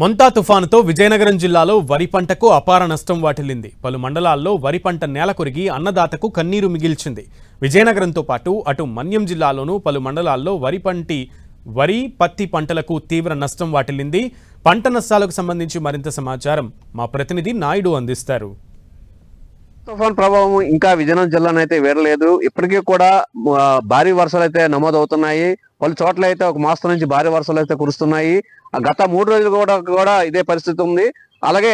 మొంతా తుఫానుతో విజయనగరం జిల్లాలో వరి పంటకు అపార నష్టం వాటిల్లింది. పలు మండలాల్లో వరి పంట నేలకొరిగి అన్నదాతకు కన్నీరు మిగిల్చింది. విజయనగరంతో పాటు అటు మన్యం జిల్లాలోనూ పలు మండలాల్లో వరి పత్తి పంటలకు తీవ్ర నష్టం వాటిల్లింది. పంట నష్టాలకు సంబంధించి మరింత సమాచారం మా ప్రతినిధి నాయుడు అందిస్తారు. తుఫాన్ ప్రభావం ఇంకా విజయనగరం జిల్లానైతే వీడలేదు. ఇప్పటికీ కూడా భారీ వర్షాలు అయితే నమోదవుతున్నాయి. పలు చోట్ల అయితే ఒక మోస్తరు నుంచి భారీ వర్షాలు అయితే కురుస్తున్నాయి. గత 3 రోజులు కూడా ఇదే పరిస్థితి ఉంది. అలాగే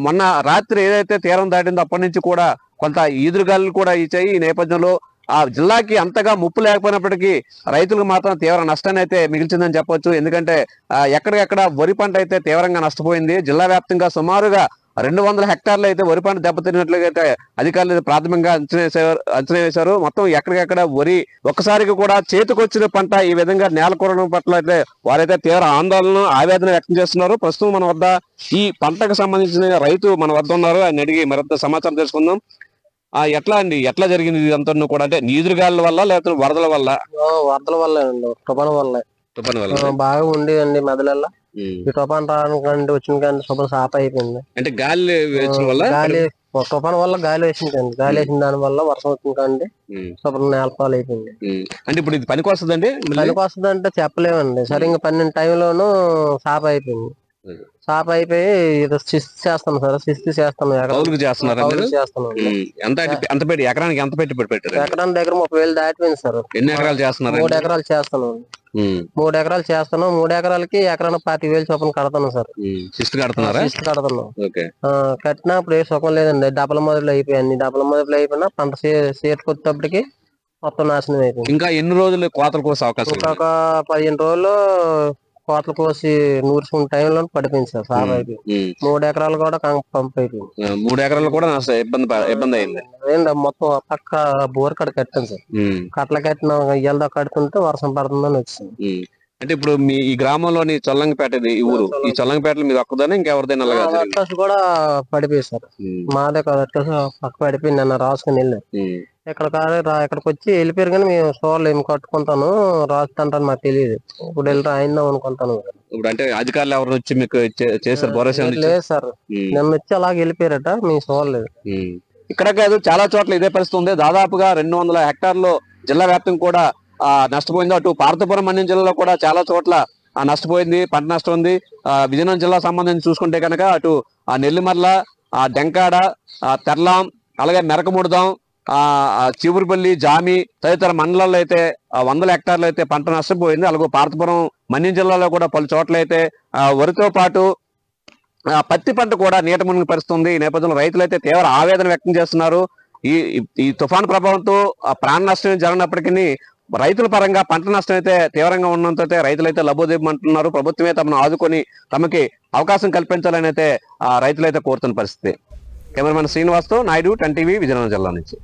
మొన్న రాత్రి ఏదైతే తీరం దాటిందో అప్పటి నుంచి కూడా కొంత ఈదురుగాలు కూడా ఇచ్చాయి. ఈ నేపథ్యంలో ఆ జిల్లాకి అంతగా ముప్పు లేకపోయినప్పటికీ రైతులకు మాత్రం తీవ్ర నష్టాన్ని అయితే మిగిల్చిందని చెప్పొచ్చు. ఎందుకంటే ఎక్కడికెక్కడ వరి పంట అయితే తీవ్రంగా నష్టపోయింది. జిల్లా వ్యాప్తంగా సుమారుగా 200 హెక్టార్లు అయితే వరి పంట దెబ్బతిన్నట్లుగా ప్రాథమికంగా అంచనా వేశారు. మొత్తం ఎక్కడికెక్కడ వరి ఒక్కసారికి కూడా చేతికొచ్చిన పంట ఈ విధంగా నేల కూరడం పట్ల అయితే వారైతే తీవ్ర ఆవేదన వ్యక్తం చేస్తున్నారు. ప్రస్తుతం మన వద్ద ఈ పంటకు సంబంధించిన రైతు మన వద్ద ఉన్నారు. ఆయన అడిగి మరింత సమాచారం తెలుసుకుందాం. ఎట్లా జరిగింది ఇదంతా కూడా? అంటే నీదురుగాల వల్ల లేకపోతే వరదల వల్ల? వరదల వల్ల అండి, తుఫాను వల్ల బాగా ఉండేదండి మెదలల్లా. ఈ తుఫాన్ రావడానికి వచ్చిన కానీ శుభ్రం సాప అయిపోయింది. అంటే గాలి తుఫాన్ వల్ల గాలి వేసింది. గాలి వేసిన దాని వల్ల వర్షం వచ్చింది కానీ శుభ్రం నేలపాలు అయిపోయింది. అంటే ఇప్పుడు ఇది పనికి వస్తుందండి? పనికి వస్తుంది అంటే చెప్పలేమండి. సరిగ్గా 12 టైంలోనూ సాప అయిపోయింది. సాప అయిపోయి చేస్తాను సార్, శిస్తు చేస్తాను. ఎకరానికి ఎంత పెట్టి పెట్టారు? ఎకరానికి దగ్గర 30,000 దాటిపోయింది సార్. ఎన్ని ఎకరాలు చేస్తున్నారు? 3 ఎకరాలు చేస్తాను. 3 ఎకరాలు చేస్తాను. 3 ఎకరాలకి ఎకరానికి 25,000 చొప్పున కడతాను సార్. శిస్తు కడుతున్నారా? శిస్తు కడతాను. కట్టినా ఇప్పుడు ఏ సుఖం లేదండి. డబ్బల మొదలు అయిపోయాయి. డబ్బల మొదలు అయిపోయినా పంట చేతికొచ్చేటప్పటికి మొత్తం నాశనం అయిపోయింది. ఇంకా ఎన్ని రోజులు కోతలు కోసే అవకాశం? ఇంకొక 15 రోజులు కోతలు కోసి నూరుకున్న టైంలో పడిపోయింది సార్. సాగు అయిపోయింది. 3 ఎకరాలు కూడా పంప్ అయిపోయింది. 3 ఎకరాలు కూడా ఇబ్బంది అయింది. మొత్తం పక్క బోర్ కడ కట్టాను సార్. కట్టలు కట్టిన ఇయ్యలతో కడుతుంటే వర్షం పడుతుందని వచ్చింది. అంటే ఇప్పుడు మీ ఈ గ్రామంలోని చొల్లంగిపేట ఈ ఊరు, ఈ చొల్లంగిపేటలో మీరు ఒక్కదానే ఇంకెవరిదైనా అట్లస్ కూడా పడిపోయి సార్. మాదే కాదు, అట్లస్ పక్క పడిపోయి నన్ను రాసుకుని వెళ్ళారు. ఇక్కడికి వచ్చి వెళ్ళిపోయారు కానీ మేము చూడలేదు. ఏమి కట్టుకుంటాను రాస్తుంటాను మాకు తెలియదు. ఇప్పుడు వెళ్తా అయినాం అనుకుంటాను. ఇప్పుడు అంటే అధికారులు ఎవరు వచ్చి మీకు చేశారు? భరోసా లేదు సార్. నిన్న వచ్చి అలాగే వెళ్ళిపోయారట, మేము చూడలేదు. ఇక్కడ కాదు, చాలా చోట్ల ఇదే పరిస్థితి ఉంది. దాదాపుగా 200 హెక్టార్లు జిల్లా వ్యాప్తంగా కూడా నష్టపోయింది. అటు పార్వతీపురం మన్యం జిల్లాలో కూడా చాలా చోట్ల నష్టపోయింది, పంట నష్టం ఉంది. విజయనగరం జిల్లా సంబంధించి చూసుకుంటే కనుక అటు నెల్లిమర్ల, డెంకాడ, తెర్లాం, అలాగే మెరకముడదాం, చివురుపల్లి, జామి తదితర మండలాల్లో అయితే 100 హెక్టార్లు అయితే పంట నష్టపోయింది. అలాగే పార్వతీపురం మన్యం జిల్లాలో కూడా పలు చోట్ల అయితే వరితో పాటు పత్తి పంట కూడా నీట మునిగి పరిస్థితుంది. ఈ నేపథ్యంలో రైతులు అయితే తీవ్ర ఆవేదన వ్యక్తం చేస్తున్నారు. ఈ తుఫాను ప్రభావంతో ప్రాణ నష్టం జరిగినప్పటికీ రైతుల పరంగా పంట నష్టం అయితే తీవ్రంగా ఉన్నంత రైతులైతే లబోదిబ్బమంటున్నారు. ప్రభుత్వమే తమను ఆదుకొని తమకి అవకాశం కల్పించాలని అయితే రైతులైతే కోరుతున్న పరిస్థితి. కెమెరామెన్ శ్రీనివాస్తో నాయుడు, 10 టీవీ, విజయనగరం జిల్లా నుంచి.